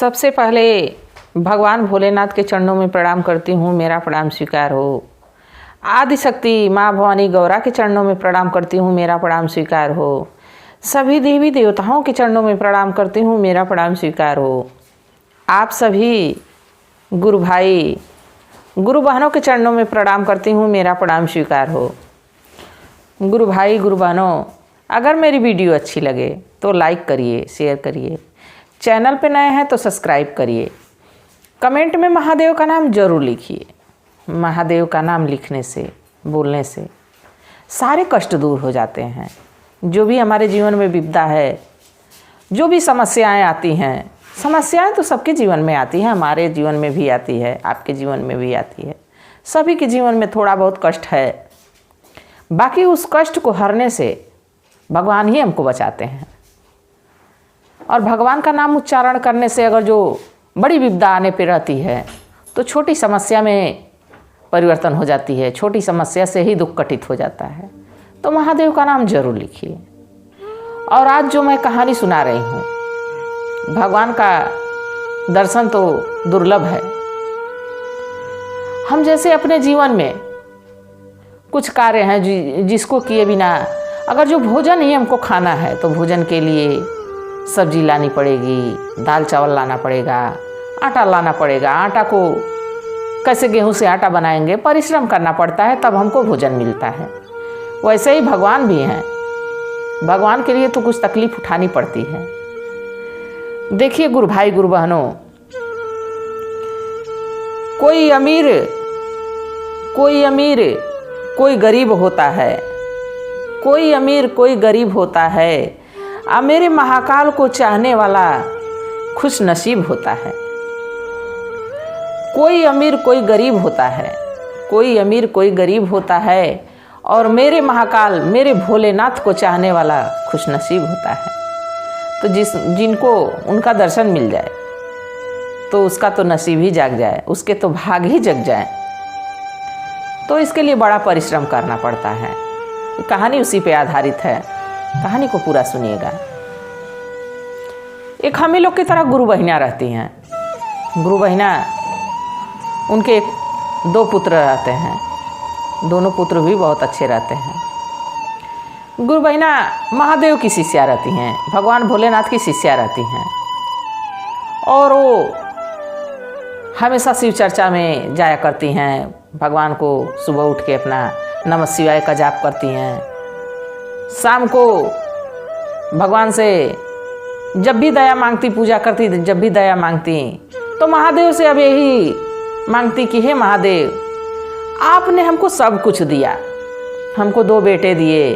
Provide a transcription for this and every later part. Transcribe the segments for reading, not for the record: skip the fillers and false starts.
सबसे पहले भगवान भोलेनाथ के चरणों में प्रणाम करती हूँ, मेरा प्रणाम स्वीकार हो। आदिशक्ति माँ भवानी गौरा के चरणों में प्रणाम करती हूँ, मेरा प्रणाम स्वीकार हो। सभी देवी देवताओं के चरणों में प्रणाम करती हूँ, मेरा प्रणाम स्वीकार हो। आप सभी गुरु भाई गुरु बहनों के चरणों में प्रणाम करती हूँ, मेरा प्रणाम स्वीकार हो। गुरु भाई गुरु बहनों, अगर मेरी वीडियो अच्छी लगे तो लाइक करिए, शेयर करिए। चैनल पे नए हैं तो सब्सक्राइब करिए। कमेंट में महादेव का नाम जरूर लिखिए। महादेव का नाम लिखने से, बोलने से सारे कष्ट दूर हो जाते हैं। जो भी हमारे जीवन में विपदा है, जो भी समस्याएं आती हैं, समस्याएं तो सबके जीवन में आती हैं, हमारे जीवन में भी आती है, आपके जीवन में भी आती है। सभी के जीवन में थोड़ा बहुत कष्ट है। बाकी उस कष्ट को हरने से भगवान ही हमको बचाते हैं। और भगवान का नाम उच्चारण करने से अगर जो बड़ी विपदा आने पे रहती है तो छोटी समस्या में परिवर्तन हो जाती है। छोटी समस्या से ही दुख कटित हो जाता है। तो महादेव का नाम जरूर लिखिए। और आज जो मैं कहानी सुना रही हूँ, भगवान का दर्शन तो दुर्लभ है। हम जैसे अपने जीवन में कुछ कार्य हैं जिसको किए बिना, अगर जो भोजन ही हमको खाना है तो भोजन के लिए सब्जी लानी पड़ेगी, दाल चावल लाना पड़ेगा, आटा लाना पड़ेगा। आटा को कैसे गेहूं से आटा बनाएंगे, परिश्रम करना पड़ता है, तब हमको भोजन मिलता है। वैसे ही भगवान भी हैं। भगवान के लिए तो कुछ तकलीफ उठानी पड़ती है। देखिए गुरु भाई गुरु बहनों, कोई अमीर कोई गरीब होता है, कोई अमीर कोई गरीब होता है। मेरे महाकाल को चाहने वाला खुश नसीब होता है। कोई अमीर कोई गरीब होता है, कोई अमीर कोई गरीब होता है। और मेरे महाकाल मेरे भोलेनाथ को चाहने वाला खुश नसीब होता है। तो जिनको उनका दर्शन मिल जाए तो उसका तो नसीब ही जाग जाए, उसके तो भाग ही जग जाए। तो इसके लिए बड़ा परिश्रम करना पड़ता है। कहानी उसी पे आधारित है। कहानी को पूरा सुनिएगा। एक हम ही लोग की तरह गुरु बहिना रहती हैं। गुरु बहिना, उनके दो पुत्र रहते हैं। दोनों पुत्र भी बहुत अच्छे रहते हैं। गुरु बहिना महादेव की शिष्या रहती हैं, भगवान भोलेनाथ की शिष्या रहती हैं। और वो हमेशा शिव चर्चा में जाया करती हैं। भगवान को सुबह उठ के अपना नमः शिवाय का जाप करती हैं। शाम को भगवान से जब भी दया मांगती, पूजा करती, जब भी दया मांगती तो महादेव से अब यही मांगती कि हे महादेव, आपने हमको सब कुछ दिया, हमको 2 बेटे दिए।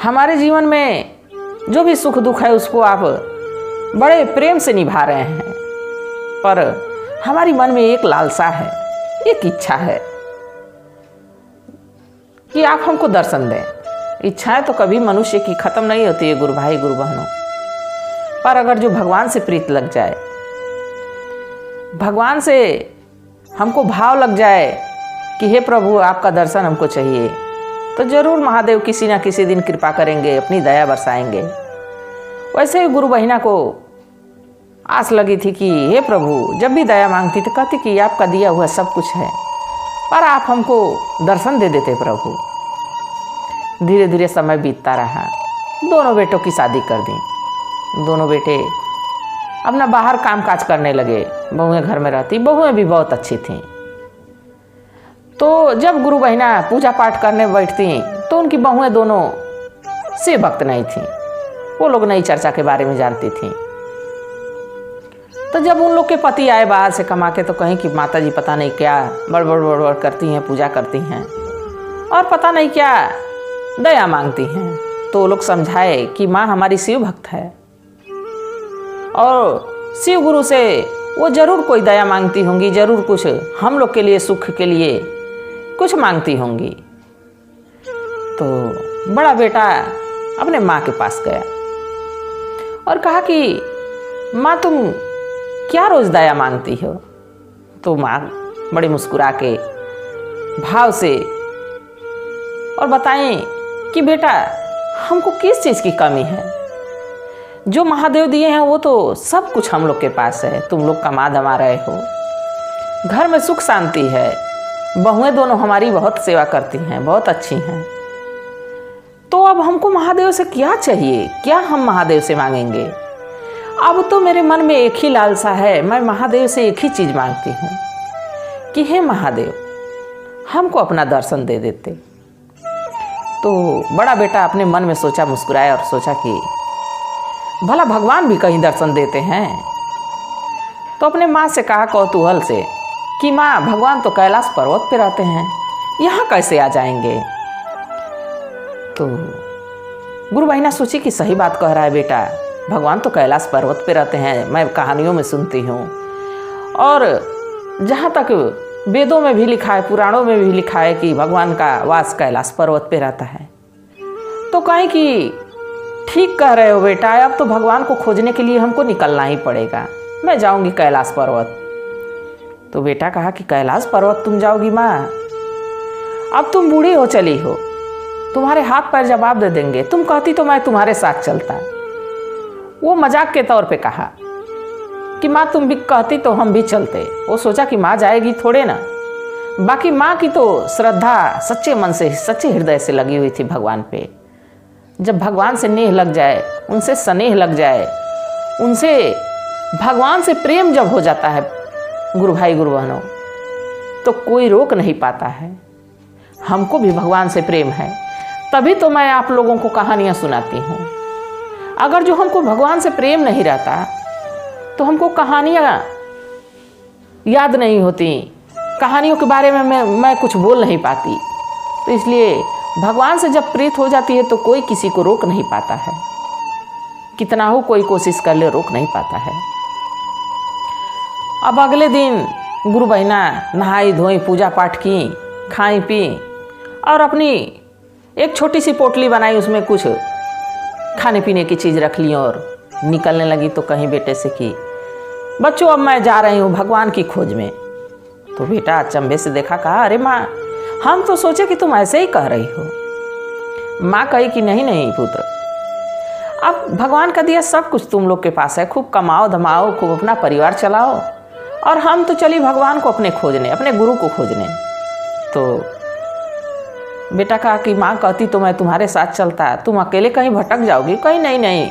हमारे जीवन में जो भी सुख दुख है उसको आप बड़े प्रेम से निभा रहे हैं। पर हमारी मन में एक लालसा है, एक इच्छा है कि आप हमको दर्शन दें। इच्छाएं तो कभी मनुष्य की खत्म नहीं होती है गुरु भाई गुरु बहनों। पर अगर जो भगवान से प्रीत लग जाए, भगवान से हमको भाव लग जाए कि हे प्रभु आपका दर्शन हमको चाहिए, तो जरूर महादेव किसी ना किसी दिन कृपा करेंगे, अपनी दया बरसाएंगे। वैसे ही गुरु बहिना को आस लगी थी कि हे प्रभु, जब भी दया मांगती तो कहती कि आपका दिया हुआ सब कुछ है, पर आप हमको दर्शन दे देते प्रभु। धीरे धीरे समय बीतता रहा। दोनों बेटों की शादी कर दी। दोनों बेटे अपना बाहर काम काज करने लगे। बहुएं घर में रहती। बहुएं भी बहुत अच्छी थीं। तो जब गुरु बहिना पूजा पाठ करने बैठती तो उनकी बहुएं दोनों शिव भक्त नहीं थीं। वो लोग नई चर्चा के बारे में जानती थीं। तो जब उन लोग के पति आए बाहर से कमा के, तो कहीं कि माता जी पता नहीं क्या बड़बड़ करती हैं, पूजा करती हैं और पता नहीं क्या दया मांगती हैं। तो वो लोग समझाए कि माँ हमारी शिव भक्त है और शिव गुरु से वो जरूर कोई दया मांगती होंगी, जरूर कुछ हम लोग के लिए, सुख के लिए कुछ मांगती होंगी। तो बड़ा बेटा अपने माँ के पास गया और कहा कि माँ तुम क्या रोज दया मांगती हो? तो माँ बड़ी मुस्कुरा के भाव से और बताएं कि बेटा हमको किस चीज़ की कमी है। जो महादेव दिए हैं वो तो सब कुछ हम लोग के पास है। तुम लोग कमा धमा रहे हो, घर में सुख शांति है, बहुएं दोनों हमारी बहुत सेवा करती हैं, बहुत अच्छी हैं। तो अब हमको महादेव से क्या चाहिए? क्या हम महादेव से मांगेंगे? अब तो मेरे मन में एक ही लालसा है, मैं महादेव से एक ही चीज़ मांगती हूँ कि हे महादेव, हमको अपना दर्शन दे देते। तो बड़ा बेटा अपने मन में सोचा, मुस्कुराया और सोचा कि भला भगवान भी कहीं दर्शन देते हैं। तो अपने माँ से कहा कौतूहल से कि माँ, भगवान तो कैलाश पर्वत पे रहते हैं, यहाँ कैसे आ जाएंगे? तो गुरु बहिना सोची कि सही बात कह रहा है बेटा, भगवान तो कैलाश पर्वत पे रहते हैं, मैं कहानियों में सुनती हूँ, और जहाँ तक वेदों में भी लिखा है, पुराणों में भी लिखा है कि भगवान का वास कैलाश पर्वत पे रहता है। तो कहें कि ठीक कह रहे हो बेटा, अब तो भगवान को खोजने के लिए हमको निकलना ही पड़ेगा, मैं जाऊंगी कैलाश पर्वत। तो बेटा कहा कि कैलाश पर्वत तुम जाओगी माँ? अब तुम बूढ़ी हो चली हो, तुम्हारे हाथ पैर जवाब दे देंगे, तुम कहती तो मैं तुम्हारे साथ चलता। वो मजाक के तौर पे कहा कि माँ तुम भी कहती तो हम भी चलते। वो सोचा कि माँ जाएगी थोड़े ना, बाकी माँ की तो श्रद्धा सच्चे मन से, सच्चे हृदय से लगी हुई थी भगवान पे। जब भगवान से नेह लग जाए, उनसे स्नेह लग जाए, उनसे भगवान से प्रेम जब हो जाता है गुरु भाई गुरु बहनों, तो कोई रोक नहीं पाता है। हमको भी भगवान से प्रेम है, तभी तो मैं आप लोगों को कहानियाँ सुनाती हूँ। अगर जो हमको भगवान से प्रेम नहीं रहता तो हमको कहानियाँ याद नहीं होती, कहानियों के बारे में मैं कुछ बोल नहीं पाती। तो इसलिए भगवान से जब प्रीत हो जाती है तो कोई किसी को रोक नहीं पाता है, कितना हो कोई कोशिश कर ले, रोक नहीं पाता है। अब अगले दिन गुरु बहिना नहाई धोई, पूजा पाठ की, खाई पी और अपनी एक छोटी सी पोटली बनाई, उसमें कुछ खाने पीने की चीज़ रख ली और निकलने लगी। तो कहीं बेटे से कि बच्चों अब मैं जा रही हूँ भगवान की खोज में। तो बेटा अचंभे से देखा, कहा अरे माँ, हम तो सोचे कि तुम ऐसे ही कह रही हो। माँ कही कि नहीं नहीं पुत्र, अब भगवान का दिया सब कुछ तुम लोग के पास है, खूब कमाओ धमाओ, खूब अपना परिवार चलाओ, और हम तो चली भगवान को अपने खोजने, अपने गुरु को खोजने। तो बेटा कहा कि माँ कहती तो मैं तुम्हारे साथ चलता, तुम अकेले कहीं भटक जाओगी? कहीं नहीं नहीं,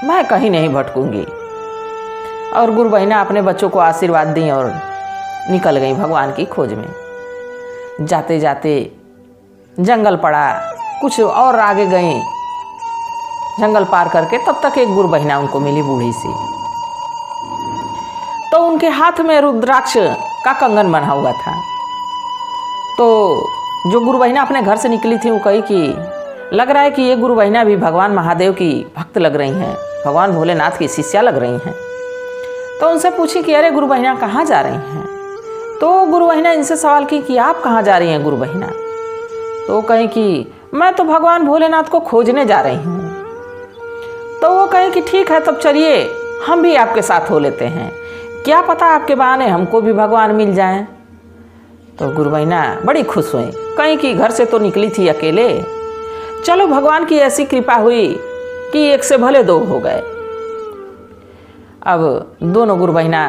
मैं कहीं नहीं भटकूंगी। और गुरु बहिना अपने बच्चों को आशीर्वाद दी और निकल गई भगवान की खोज में। जाते जाते जंगल पड़ा, कुछ और आगे गई, जंगल पार करके तब तक एक गुरु बहिना उनको मिली, बूढ़ी सी। तो उनके हाथ में रुद्राक्ष का कंगन बना हुआ था। तो जो गुरु बहिना अपने घर से निकली थी वो कही कि लग रहा है कि ये गुरु बहिना भी भगवान महादेव की भक्त लग रही हैं, भगवान भोलेनाथ की शिष्या लग रही हैं। तो उनसे पूछी कि अरे गुरु बहिना कहाँ जा रही हैं? तो गुरु बहिना इनसे सवाल की कि आप कहाँ जा रही हैं गुरु बहिना? तो कहीं कि मैं तो भगवान भोलेनाथ को खोजने जा रही हूँ। तो वो कहे कि ठीक है, तब चलिए हम भी आपके साथ हो लेते हैं, क्या पता आपके बहाने हमको भी भगवान मिल जाएं। तो गुरु बहिना बड़ी खुश हुई, कहीं कि घर से तो निकली थी अकेले, चलो भगवान की ऐसी कृपा हुई कि एक से भले दो हो गए। अब दोनों गुरु बहिना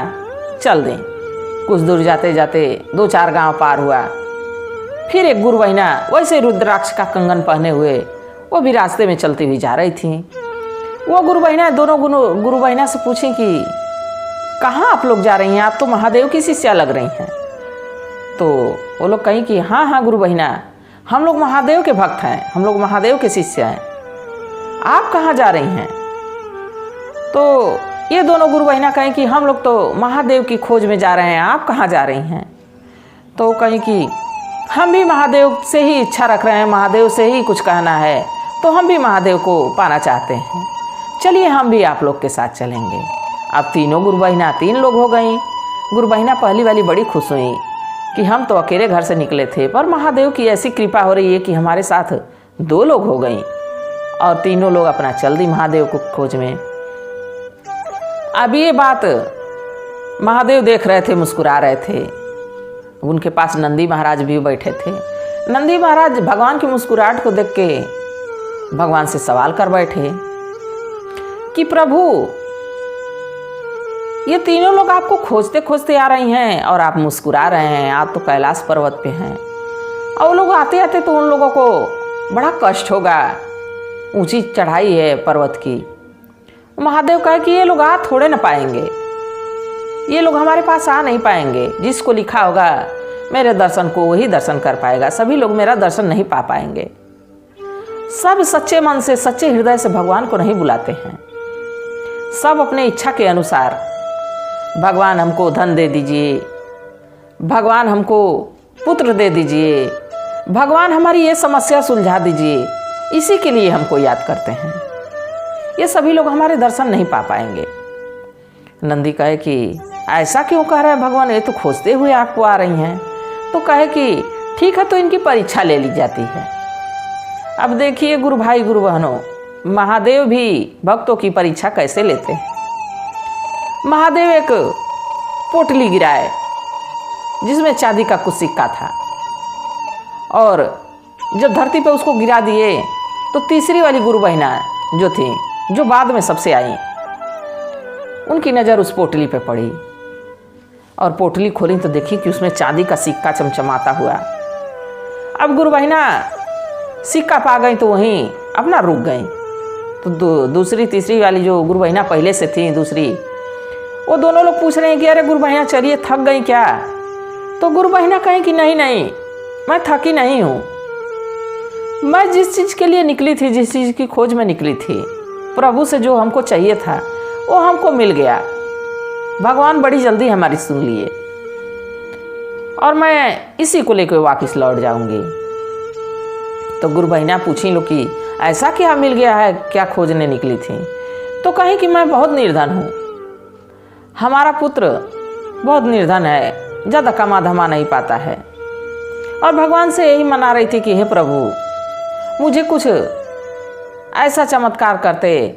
चल दें। कुछ दूर जाते जाते 2-4 गांव पार हुआ, फिर एक गुरु बहिना वैसे रुद्राक्ष का कंगन पहने हुए वो भी रास्ते में चलती हुई जा रही थी। वो गुरु बहिना दोनों गुरु बहिना से पूछी कि कहाँ आप लोग जा रही हैं? आप तो महादेव की शिष्या लग रही हैं। तो वो लोग कहीं कि हाँ हाँ गुरु बहिना, हम लोग महादेव के भक्त हैं, हम लोग महादेव के शिष्य हैं, आप कहाँ जा रही हैं? तो ये दोनों गुरु बहिना कहें कि हम लोग तो महादेव की खोज में जा रहे हैं, आप कहाँ जा रही हैं? तो कहें कि हम भी महादेव से ही इच्छा रख रहे हैं, महादेव से ही कुछ कहना है, तो हम भी महादेव को पाना चाहते हैं, चलिए हम भी आप लोग के साथ चलेंगे। अब तीनों गुरु बहिना 3 लोग हो गई। गुरु बहिना पहली वाली बड़ी खुश हुई कि हम तो अकेले घर से निकले थे, पर महादेव की ऐसी कृपा हो रही है कि हमारे साथ 2 लोग हो गई, और तीनों लोग अपना चल दी महादेव को खोज में। अब ये बात महादेव देख रहे थे, मुस्कुरा रहे थे। उनके पास नंदी महाराज भी बैठे थे। नंदी महाराज भगवान की मुस्कुराहट को देख के भगवान से सवाल कर बैठे कि प्रभु ये तीनों लोग आपको खोजते खोजते आ रही हैं और आप मुस्कुरा रहे हैं, आप तो कैलाश पर्वत पे हैं, और वो लोग आते आते तो उन लोगों को बड़ा कष्ट होगा, ऊंची चढ़ाई है पर्वत की। महादेव कहे कि ये लोग आ थोड़े ना पाएंगे, ये लोग हमारे पास आ नहीं पाएंगे, जिसको लिखा होगा मेरे दर्शन को वही दर्शन कर पाएगा, सभी लोग मेरा दर्शन नहीं पा पाएंगे। सब सच्चे मन से सच्चे हृदय से भगवान को नहीं बुलाते हैं, सब अपने इच्छा के अनुसार भगवान हमको धन दे दीजिए, भगवान हमको पुत्र दे दीजिए, भगवान हमारी ये समस्या सुलझा दीजिए, इसी के लिए हमको याद करते हैं। ये सभी लोग हमारे दर्शन नहीं पा पाएंगे। नंदी कहे कि ऐसा क्यों कह रहे हैं भगवान, ये तो खोजते हुए आपको आ रही हैं। तो कहे कि ठीक है, तो इनकी परीक्षा ले ली जाती है। अब देखिए गुरु भाई गुरु बहनों, महादेव भी भक्तों की परीक्षा कैसे लेते हैं। महादेव एक पोटली गिराए जिसमें चांदी का कुछ सिक्का था, और जब धरती पर उसको गिरा दिए तो तीसरी वाली गुरु बहिना जो थी, जो बाद में सबसे आई, उनकी नज़र उस पोटली पे पड़ी और पोटली खोली तो देखी कि उसमें चांदी का सिक्का चमचमाता हुआ। अब गुरु बहिना सिक्का पा गई तो वहीं अपना रुक गई। तो दूसरी तीसरी वाली जो गुरु बहिना पहले से थी, दूसरी, वो दोनों लोग पूछ रहे हैं कि अरे गुरु बहिना चलिए, थक गई क्या। तो गुरु बहिना कहें कि नहीं नहीं, मैं थकी नहीं हूँ, मैं जिस चीज़ के लिए निकली थी, जिस चीज़ की खोज में निकली थी, प्रभु से जो हमको चाहिए था वो हमको मिल गया। भगवान बड़ी जल्दी हमारी सुन लिए और मैं इसी को लेकर वापस लौट जाऊंगी। तो गुरु बहिना पूछी लो कि ऐसा क्या मिल गया है, क्या खोजने निकली थी। तो कहीं कि मैं बहुत निर्धन हूँ, हमारा पुत्र बहुत निर्धन है, ज़्यादा कमा धमा नहीं पाता है, और भगवान से यही मना रही थी कि हे प्रभु मुझे कुछ ऐसा चमत्कार करते,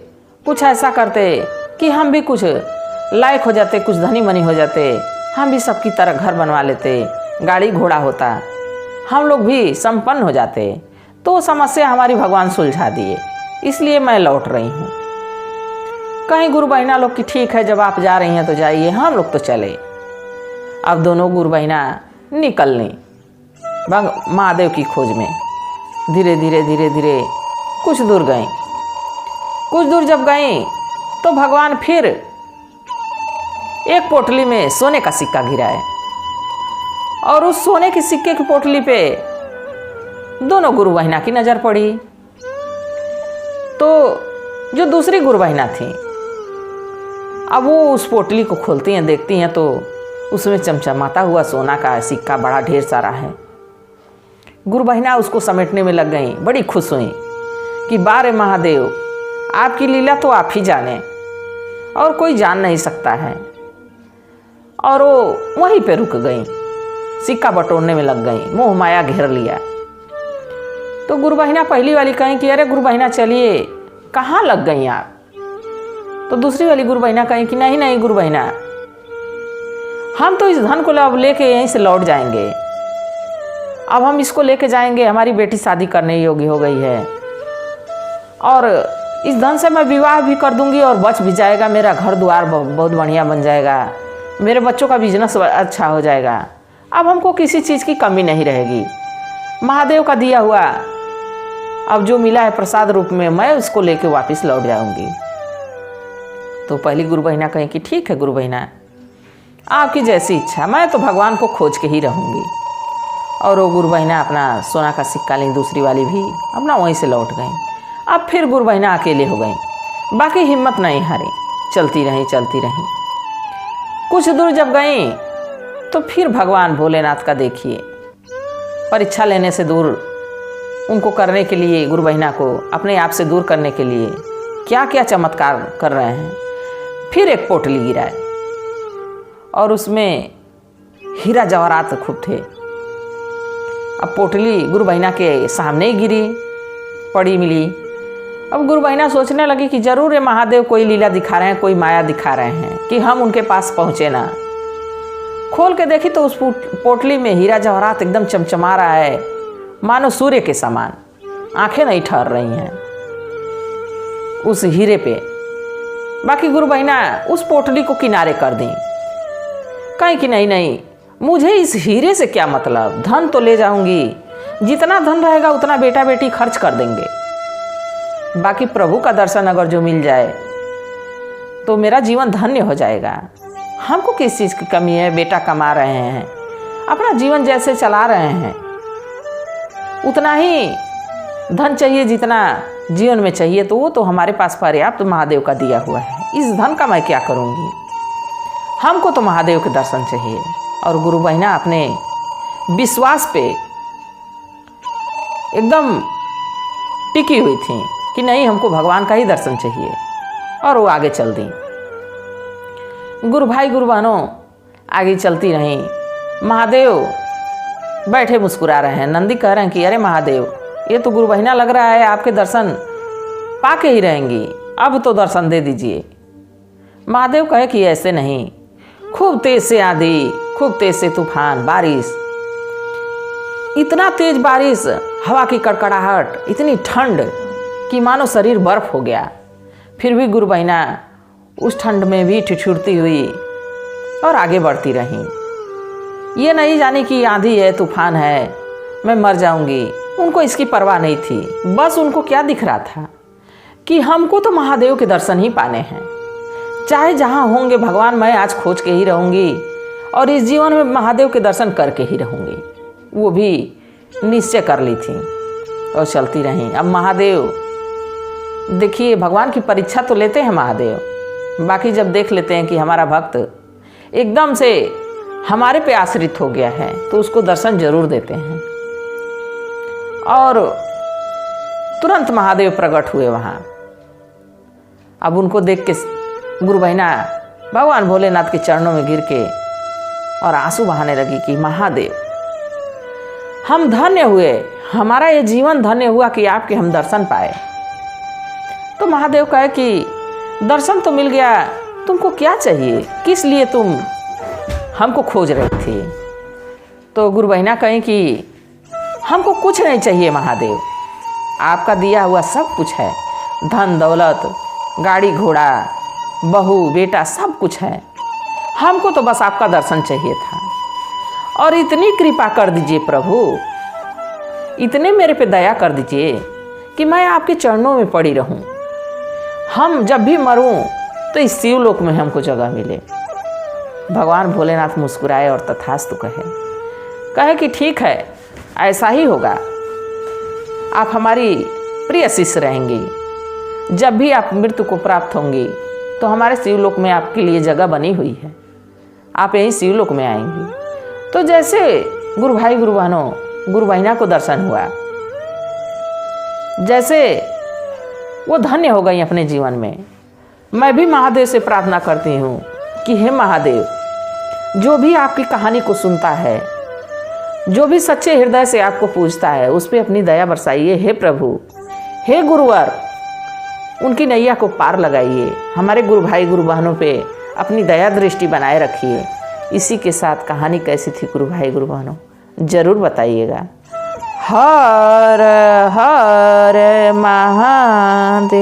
कुछ ऐसा करते कि हम भी कुछ लायक हो जाते, कुछ धनी मनी हो जाते, हम भी सबकी तरह घर बनवा लेते, गाड़ी घोड़ा होता, हम लोग भी संपन्न हो जाते। तो समस्या हमारी भगवान सुलझा दिए, इसलिए मैं लौट रही हूँ। कहीं गुरु बहिना लोग कि ठीक है, जब आप जा रही हैं तो जाइए, हम लोग तो चले। अब दोनों गुरु बहिना निकलनी महादेव की खोज में धीरे धीरे धीरे धीरे कुछ दूर गई। कुछ दूर जब गई तो भगवान फिर एक पोटली में सोने का सिक्का गिराए, और उस सोने के सिक्के की पोटली पे दोनों गुरु बहिना की नज़र पड़ी। तो जो दूसरी गुरु बहिना थी, अब वो उस पोटली को खोलती हैं, देखती हैं तो उसमें चमचमाता हुआ सोना का सिक्का बड़ा ढेर सारा है। गुरु बहिना उसको समेटने में लग गई, बड़ी खुश हुई कि बारे महादेव, आपकी लीला तो आप ही जाने और कोई जान नहीं सकता है। और वो वहीं पे रुक गई, सिक्का बटोरने में लग गई, मोह माया घेर लिया। तो गुरु बहिना पहली वाली कहीं कि अरे गुरु बहिना चलिए, कहाँ लग गई आप। तो दूसरी वाली गुरु बहिना कहीं कि नहीं नहीं गुरु बहिना, हम तो इस धन को अब लेके यहीं से लौट जाएंगे, अब हम इसको लेके जाएंगे, हमारी बेटी शादी करने योग्य हो गई है, और इस धन से मैं विवाह भी कर दूंगी और बच भी जाएगा, मेरा घर द्वार बहुत बढ़िया बन जाएगा, मेरे बच्चों का बिजनेस अच्छा हो जाएगा, अब हमको किसी चीज़ की कमी नहीं रहेगी। महादेव का दिया हुआ अब जो मिला है प्रसाद रूप में, मैं उसको लेके वापस लौट जाऊंगी। तो पहली गुरु बहिना कहें कि ठीक है गुरु बहिना, आपकी जैसी इच्छा, मैं तो भगवान को खोज के ही रहूँगी। और वो गुरु बहिना अपना सोना का सिक्का ली, दूसरी वाली भी अपना वहीं से लौट गई। अब फिर गुरु बहिना अकेले हो गई, बाकी हिम्मत नहीं हारी, चलती रही चलती रही। कुछ दूर जब गई तो फिर भगवान भोलेनाथ का देखिए, परीक्षा लेने से दूर उनको करने के लिए, गुरु बहिना को अपने आप से दूर करने के लिए क्या क्या चमत्कार कर रहे हैं। फिर एक पोटली गिराए और उसमें हीरा जवाहरात खूब थे। अब पोटली गुरु बहिना के सामने ही गिरी पड़ी मिली। अब गुरु बहिना सोचने लगी कि जरूर ये महादेव कोई लीला दिखा रहे हैं, कोई माया दिखा रहे हैं कि हम उनके पास पहुँचे ना। खोल के देखी तो उस पोटली में हीरा जवाहरात एकदम चमचमा रहा है, मानो सूर्य के समान, आंखें नहीं ठहर रही हैं उस हीरे पे। बाकी गुरु बहिना उस पोटली को किनारे कर दी, कहीं कि नहीं नहीं, मुझे इस हीरे से क्या मतलब, धन तो ले जाऊंगी, जितना धन रहेगा उतना बेटा बेटी खर्च कर देंगे, बाकी प्रभु का दर्शन अगर जो मिल जाए तो मेरा जीवन धन्य हो जाएगा। हमको किस चीज़ की कमी है, बेटा कमा रहे हैं, अपना जीवन जैसे चला रहे हैं, उतना ही धन चाहिए जितना जीवन में चाहिए, तो वो तो हमारे पास पर्याप्त महादेव का दिया हुआ है, इस धन का मैं क्या करूँगी। हमको तो महादेव के दर्शन चाहिए। और गुरु बहिना अपने विश्वास पे एकदम टिकी हुई थी कि नहीं, हमको भगवान का ही दर्शन चाहिए, और वो आगे चल दी। गुरु भाई गुरु बहनों आगे चलती रहीं। महादेव बैठे मुस्कुरा रहे हैं। नंदी कह रहे हैं कि अरे महादेव, ये तो गुरु बहिना लग रहा है आपके दर्शन पाके ही रहेंगी, अब तो दर्शन दे दीजिए। महादेव कहे कि ऐसे नहीं, खूब तेज से आंधी, खूब तेज से तूफान, बारिश, इतना तेज बारिश, हवा की कड़कड़ाहट, इतनी ठंड कि मानो शरीर बर्फ हो गया। फिर भी गुरु बहिना उस ठंड में भी ठिठुरती हुई और आगे बढ़ती रहीं। ये नहीं जानी कि आंधी है, तूफान है, मैं मर जाऊंगी, उनको इसकी परवाह नहीं थी। बस उनको क्या दिख रहा था कि हमको तो महादेव के दर्शन ही पाने हैं, चाहे जहाँ होंगे भगवान, मैं आज खोज के ही रहूँगी और इस जीवन में महादेव के दर्शन करके ही रहूँगी। वो भी निश्चय कर ली थी और चलती रहीं। अब महादेव देखिए, भगवान की परीक्षा तो लेते हैं महादेव, बाकी जब देख लेते हैं कि हमारा भक्त एकदम से हमारे पे आश्रित हो गया है तो उसको दर्शन जरूर देते हैं। और तुरंत महादेव प्रकट हुए वहाँ। अब उनको देख के गुरु बहिना भगवान भोलेनाथ के चरणों में गिर के और आंसू बहाने लगी कि महादेव, हम धन्य हुए, हमारा ये जीवन धन्य हुआ कि आपके हम दर्शन पाए। तो महादेव कहे कि दर्शन तो मिल गया, तुमको क्या चाहिए, किस लिए तुम हमको खोज रही थी। तो गुरु बहिना कहें कि हमको कुछ नहीं चाहिए महादेव, आपका दिया हुआ सब कुछ है, धन दौलत, गाड़ी घोड़ा, बहू बेटा, सब कुछ है, हमको तो बस आपका दर्शन चाहिए था। और इतनी कृपा कर दीजिए प्रभु, इतने मेरे पे दया कर दीजिए कि मैं आपके चरणों में पड़ी रहूं, हम जब भी मरूं तो इस शिवलोक में हमको जगह मिले। भगवान भोलेनाथ मुस्कुराए और तथास्तु कहे कि ठीक है, ऐसा ही होगा, आप हमारी प्रिय शिष्य रहेंगी, जब भी आप मृत्यु को प्राप्त होंगी तो हमारे शिवलोक में आपके लिए जगह बनी हुई है, आप यहीं शिवलोक में आएंगी। तो जैसे गुरु भाई गुरु बहनों गुरु बहिना को दर्शन हुआ, जैसे वो धन्य हो गई अपने जीवन में, मैं भी महादेव से प्रार्थना करती हूँ कि हे महादेव, जो भी आपकी कहानी को सुनता है, जो भी सच्चे हृदय से आपको पूजता है, उस पर अपनी दया बरसाइए। हे प्रभु, हे गुरुवर, उनकी नैया को पार लगाइए, हमारे गुरु भाई गुरु बहनों पे अपनी दया दृष्टि बनाए रखिए। इसी के साथ कहानी कैसी थी गुरु भाई गुरु बहनों, जरूर बताइएगा। हर हर महादेव।